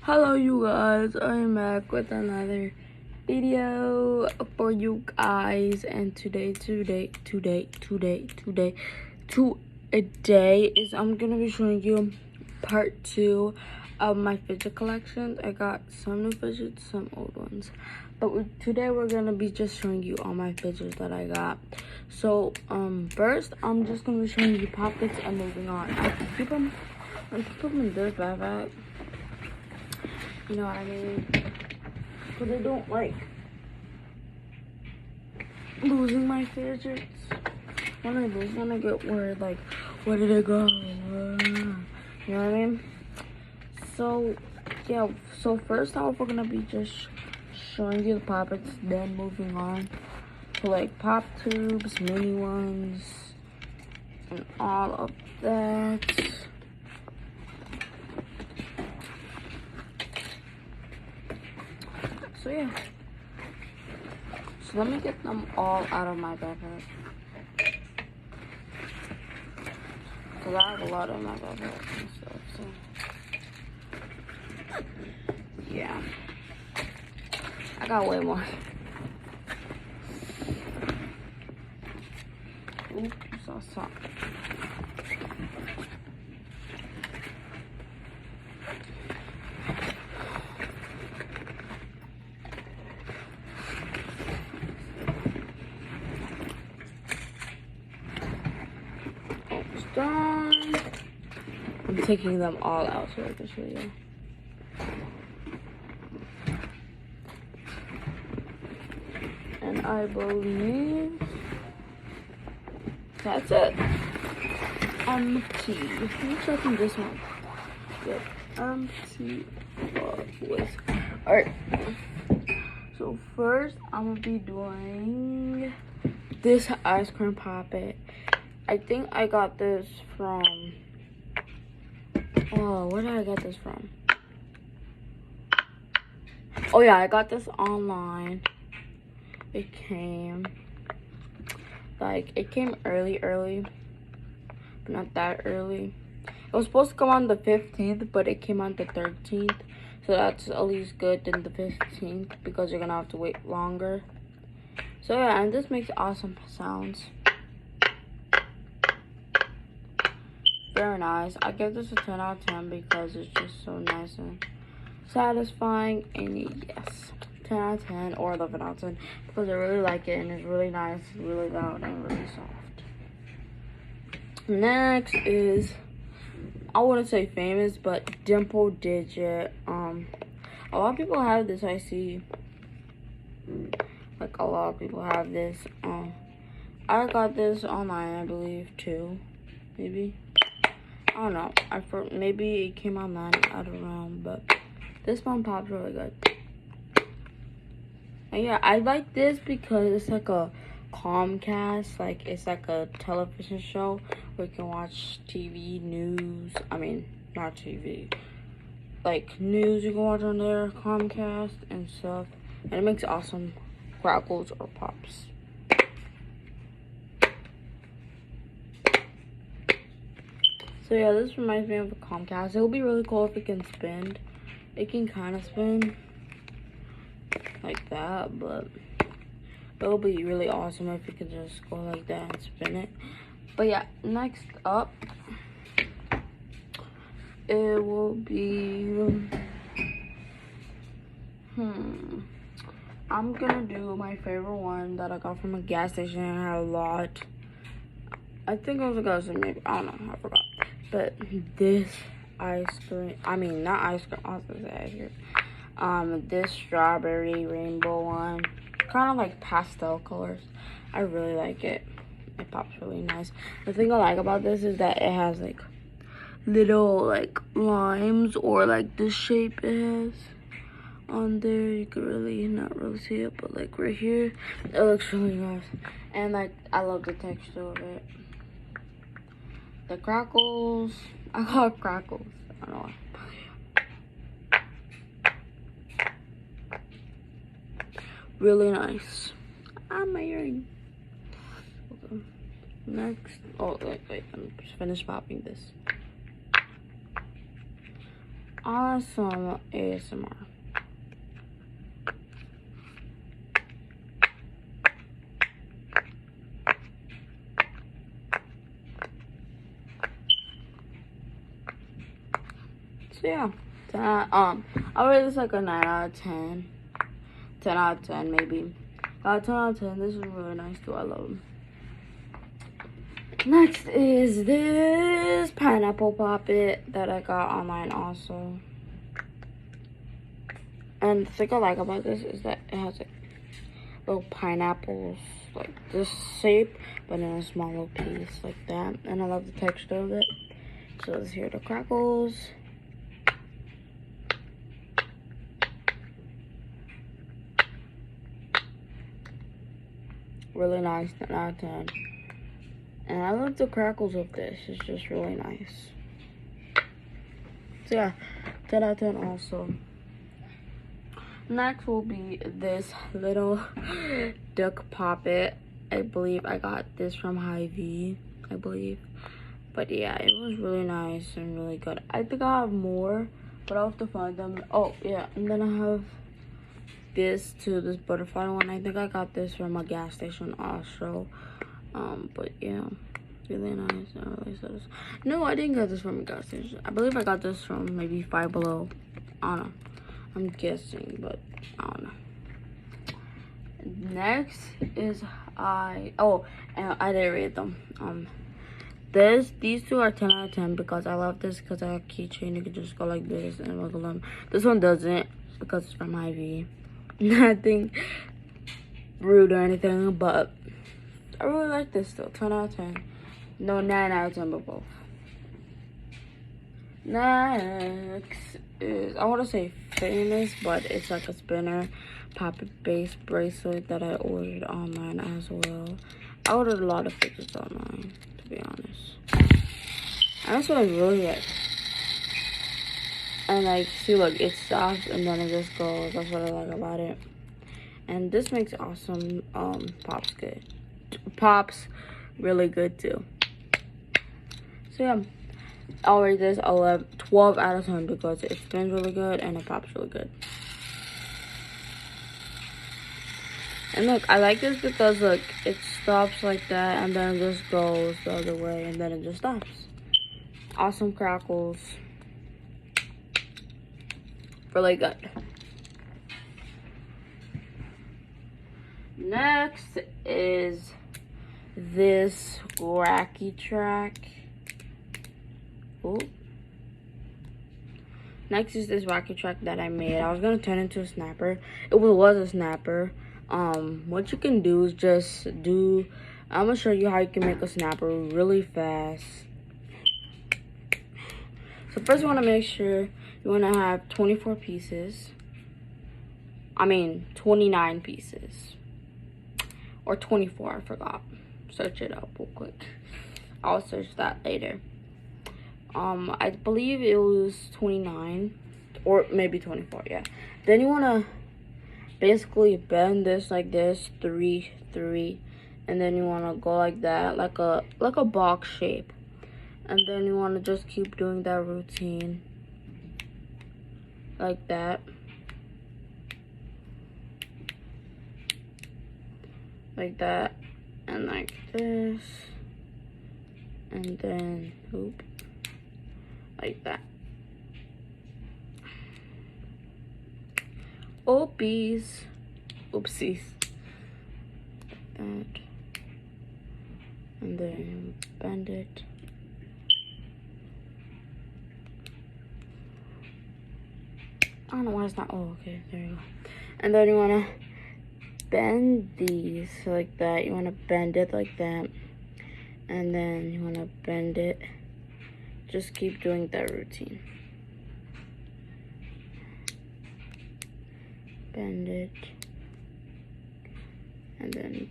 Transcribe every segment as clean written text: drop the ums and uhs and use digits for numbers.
Hello you guys, I'm back with another video for you guys, and today is I'm gonna be showing you part 2 of my fidget collections. I got some new fidgets, some old ones, but today we're gonna be just showing you all my fidgets that I got. So first I'm just gonna be showing you poppets and moving on. I keep them in this backpack. You know what I mean? Because I don't like losing my fidgets. When I lose one, I get worried, like, where did it go? You know what I mean? So, yeah. So first off, we're going to be just showing you the poppets, then moving on to, like, pop tubes, mini ones, and all of that. So yeah, so let me get them all out of my backpack, because I have a lot in my backpack and stuff, so yeah, I got way more. Oops, I saw. Done. I'm taking them all out so I can show you. And I believe that's it. Empty. I'm checking this one. Yep. Empty. Alright. So first I'm gonna be doing this ice cream poppet. I think I got this from, oh, where did I get this from? Oh yeah, I got this online. It came early, but not that early. It was supposed to come on the 15th, but it came on the 13th. So that's at least good than the 15th, because you're gonna have to wait longer. So yeah, and this makes awesome sounds. Very nice. I give this a 10 out of 10 because it's just so nice and satisfying. And yes, 10 out of 10 or 11 out of 10 because I really like it and it's really nice, really loud, and really soft. Next is, I wouldn't say famous, but dimple digit. A lot of people have this. I see, like, a lot of people have this. I got this online, I believe, too. Maybe. I don't know. Maybe it came online. I don't know, but this one pops really good. And yeah, I like this because it's like a Comcast. Like, it's like a television show where you can watch TV news. I mean, not TV. Like, news you can watch on there, Comcast and stuff. And it makes awesome crackles or pops. So yeah, this reminds me of a Comcast. It would be really cool if it can spin. It can kind of spin like that, but it would be really awesome if it could just go like that and spin it. But yeah, next up, it will be, I'm gonna do my favorite one that I got from a gas station and I had a lot. I think it was a gas station, maybe, I don't know, I forgot. But this ice cream, I mean, not ice cream, I was gonna say ice cream. This strawberry rainbow one, kind of like pastel colors. I really like it. It pops really nice. The thing I like about this is that it has like little like limes, or like the shape it has on there. You can really not really see it, but like right here, it looks really nice. And like, I love the texture of it. The crackles, I got crackles, I don't know why. Really nice. I'm wearing. Okay. Next, oh wait, let me just finish popping this. awesome ASMR. So yeah, I rate this like a 9 out of 10. 10 out of 10 maybe. 10 out of 10. This is really nice too. I love them. Next is this pineapple poppet that I got online also. And the thing I like about this is that it has like little pineapples like this shape, but in a small little piece like that. And I love the texture of it. So let's hear the crackles. Really nice, 10 out of 10. And I love the crackles of this. It's just really nice. So yeah, 10 out of 10 also. Next will be this little duck poppet. I believe I got this from Hy-Vee, I believe. But yeah, it was really nice and really good. I think I have more, but I'll have to find them. Oh yeah, and then I have this too, this butterfly one. I think I got this from a gas station also. But yeah, really nice. I really said this. No, I didn't get this from a gas station. I believe I got this from maybe Five Below. I don't know. I'm guessing, but I don't know. Next is and I didn't rate them. These two are 10 out of 10 because I love this because I have a keychain. You can just go like this and wiggle them. This one doesn't because it's from Hy-Vee. Nothing rude or anything, but I really like this still. 10 out of 10. No, 9 out of 10, but both. Next is, I want to say famous, but it's like a spinner poppet base bracelet that I ordered online as well. I ordered a lot of fidgets online, to be honest. And that's what I really like. And like, see, look, it stops and then it just goes. That's what I like about it. And this makes awesome pops good. Pops really good too. So yeah, I'll rate this 12 out of 10 because it spins really good and it pops really good. And look, I like this because look, it stops like that and then it just goes the other way and then it just stops. Awesome crackles. Really good. Next is this wacky track. Ooh. Next is this wacky track that I made. I was gonna turn into a snapper. It was a snapper. What you can do is just do. I'm gonna show you how you can make a snapper really fast. So first, you want to make sure you want to have 24 pieces. 29 pieces. Or 24, I forgot. Search it up real quick. I'll search that later. I believe it was 29 or maybe 24, yeah. Then you want to basically bend this like this, 3, 3, and then you want to go like that, like a box shape. And then you want to just keep doing that routine like that. Like that, and like this, and then like that. Oopsies. Like that. And then bend it. I don't know why it's not. Oh, okay, there you go. And then you want to bend these like that. You want to bend it like that. And then you want to bend it. Just keep doing that routine. Bend it. And then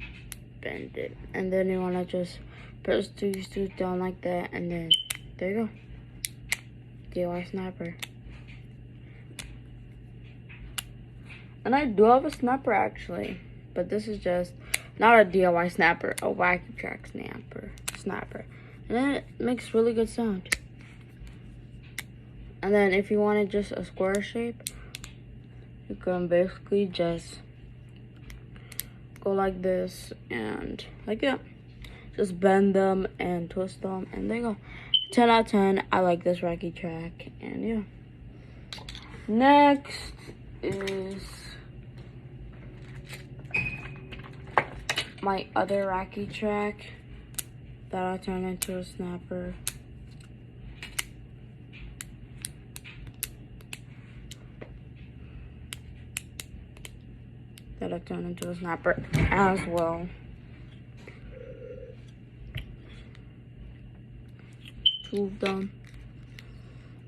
bend it. And then you want to just press these two down like that. And then there you go. DIY snapper. And I do have a snapper actually, but this is just not a DIY snapper, a wacky track snapper. And then it makes really good sound. And then if you wanted just a square shape, you can basically just go like this and like that. Just bend them and twist them, and there you go. 10 out of 10. I like this Racky track, and yeah. Next is my other Racky track that I turned into a snapper. That I turned into a snapper as well. Two of them.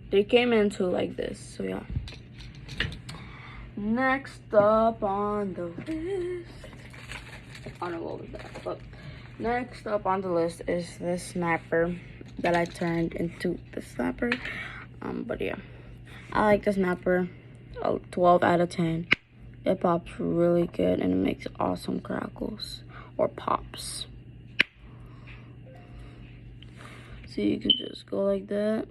They came into like this, so yeah. Next up on the list, I don't know what was that, but next up on the list is this snapper that I turned into the snapper. But yeah, I like the snapper. 12 out of 10. It pops really good and it makes awesome crackles or pops. So you can just go like that.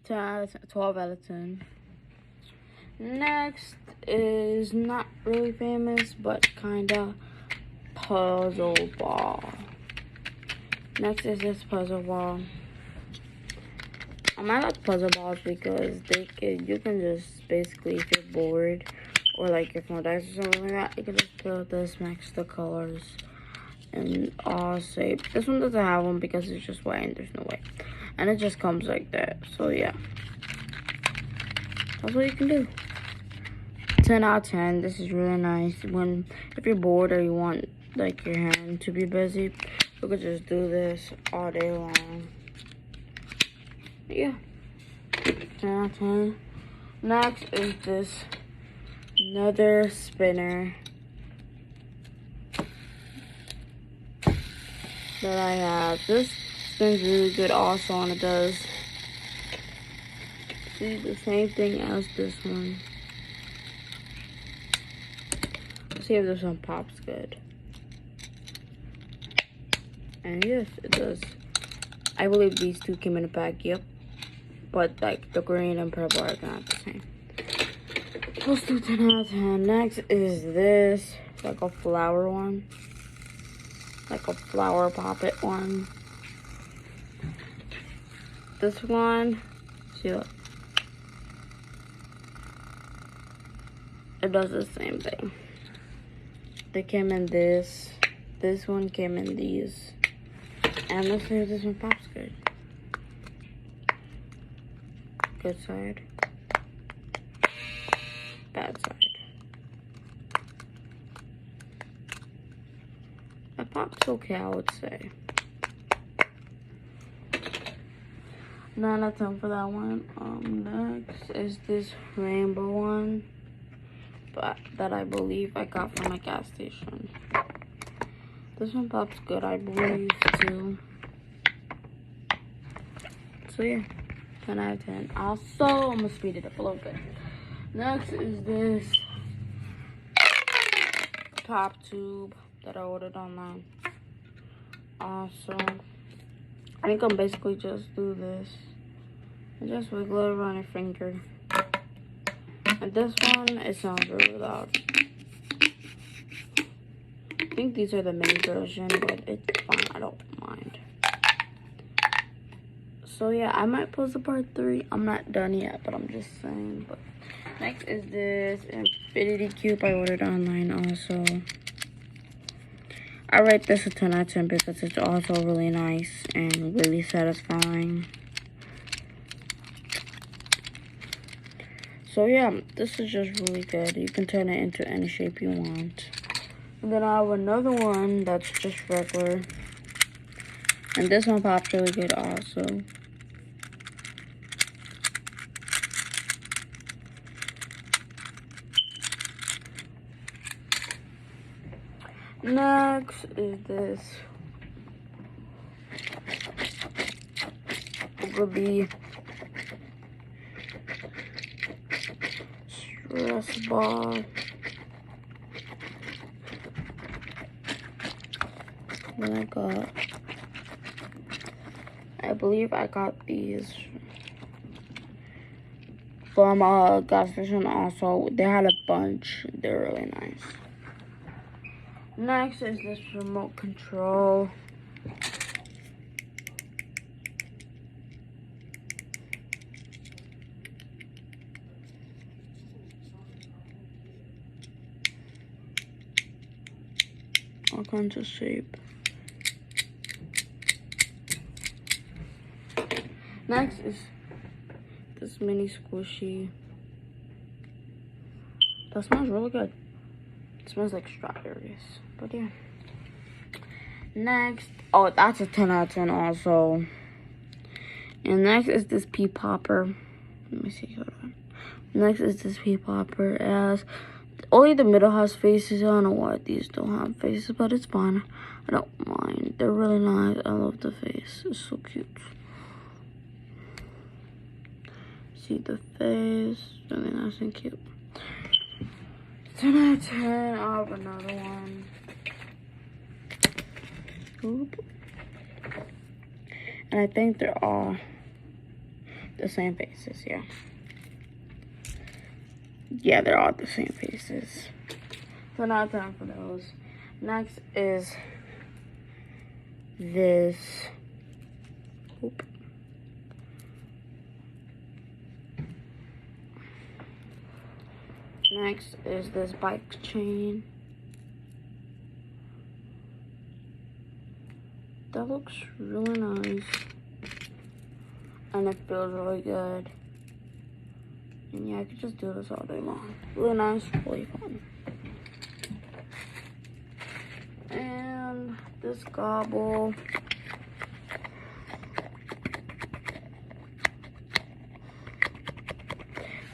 Ten out of 10, 12 out of 10. Next is not really famous, but kinda puzzle ball. Next is this puzzle ball. I like puzzle balls because you can just basically, if you're bored or like your phone dies or something like that, you can just put this, mix the colors, and all say. This one doesn't have one because it's just white and there's no white, and it just comes like that. So yeah, that's what you can do. 10 out of 10. This is really nice if you're bored or you want like your hand to be busy, you could just do this all day long. Yeah, 10 out of 10. Next is this another spinner that I have. This spins really good also, and it does see the same thing as this one. Let's see if this one pops good. And yes, it does. I believe these two came in a pack, yep. But like the green and purple are not the same. Let's do 10 out of 10. Next is this, like a flower one. Like a flower poppet one. This one, see look. It does the same thing. They came in this. This one came in these. And let's see if this one pops good. Good side. Bad side. That pops okay, I would say. 9 out of 10 for that one. Next is this rainbow one, but that I believe I got from a gas station. This one pops good, I believe, too. So yeah, 10 out of 10. Also, I'm gonna speed it up a little bit. Next is this top tube that I ordered online. Also, I think I'm basically just do this and just wiggle it around your finger. And this one, it sounds really loud. I think these are the mini version, but it's fine. I don't mind. So yeah, I might post a part 3. I'm not done yet, but I'm just saying. But next is this infinity cube I ordered online also. I rate this a 10 out of 10 because it's also really nice and really satisfying. So yeah, this is just really good. You can turn it into any shape you want. And then I have another one that's just regular. And this one pops really good also. Next is this. It will be stress ball. Then I believe I got these from a gas station also. They had a bunch. They're really nice. Next is this remote control. All kinds of shape. Next is this mini squishy. That smells really good. It smells like strawberries. But yeah. Next, oh, that's a 10 out of 10 also. And next is this pea popper. Let me see. Hold on. Next is this pea popper. It has only the middle has faces. I don't know why these don't have faces, but it's fine. I don't mind. They're really nice. I love the face. It's so cute. See the face. Really nice and cute. 10 out of 10. I have another one. Oop. And I think they're all the same faces, yeah. Yeah, they're all the same faces. So not time for those. Next is this. Oop. Next is this bike chain. That looks really nice. And it feels really good. And yeah, I could just do this all day long. Really nice, really fun. And this gobble.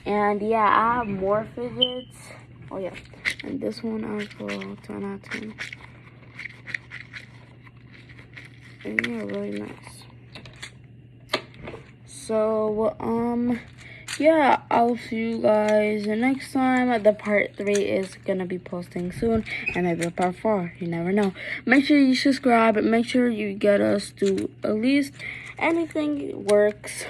And yeah, I have more fidgets. Oh yeah, and this one as well, 10 out of 10. And yeah, really nice. So, yeah, I'll see you guys next time. The part 3 is gonna be posting soon, and maybe a part 4. You never know. Make sure you subscribe. Make sure you get us to at least anything works.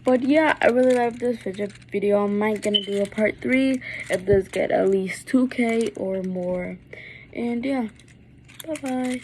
But yeah, I really love this fidget video. I might gonna do a part 3 if this get at least 2K or more. And yeah, bye bye.